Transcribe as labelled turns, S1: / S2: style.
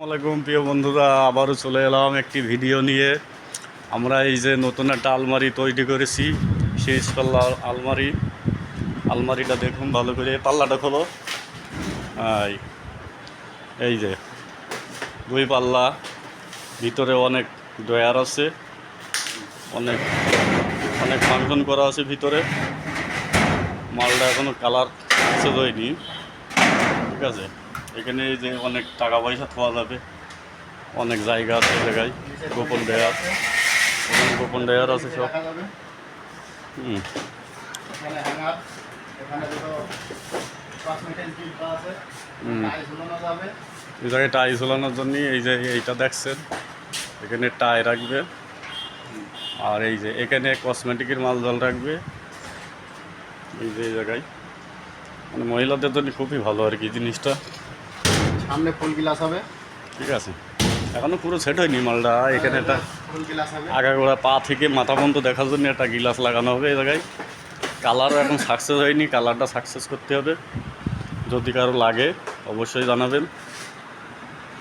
S1: আসসালামাইকুম প্রিয় বন্ধুরা, আবারও চলে এলাম একটি ভিডিও নিয়ে। আমরা এই যে নতুন একটা আলমারি তৈরি করেছি, শেষ পাল্লা আলমারিটা দেখুন ভালো করে, পাল্লাটা খোলো। এই এই যে দুই পাল্লা, ভিতরে অনেক ড্রয়ার আছে, অনেক অনেক ফাংশন করা আছে ভিতরে। মালটা এখনো কালার চেঞ্জ হয়নি, ঠিক আছে। এখানে এই যে অনেক টাকা পয়সা পাওয়া যাবে, অনেক জায়গা আছে, জায়গায় গোপন ডেয়ার আছে সব। এই জায়গায় টাই ঝোলানোর জন্য এই যে এইটা দেখছেন, এখানে টাই রাখবে। আর এই যে এখানে কসমেটিকের মাল জল রাখবে। এই যে এই জায়গায় মানে মহিলাদের জন্য খুবই ভালো আর কি জিনিসটা।
S2: সামনে ফুল গ্লাস হবে,
S1: ঠিক আছে। এখনো পুরো সেট হয়নি মালটা। এখানে একটা
S2: ফুল গ্লাস হবে।
S1: আগাগোড়া পা থেকে মাথা পর্যন্ত দেখার জন্য একটা গিলাস লাগানো হবে এই জায়গায়। কালারও এখন সাকসেস হয়নি, কালারটা সাকসেস করতে হবে। যদি কারো লাগে অবশ্যই জানাবেন।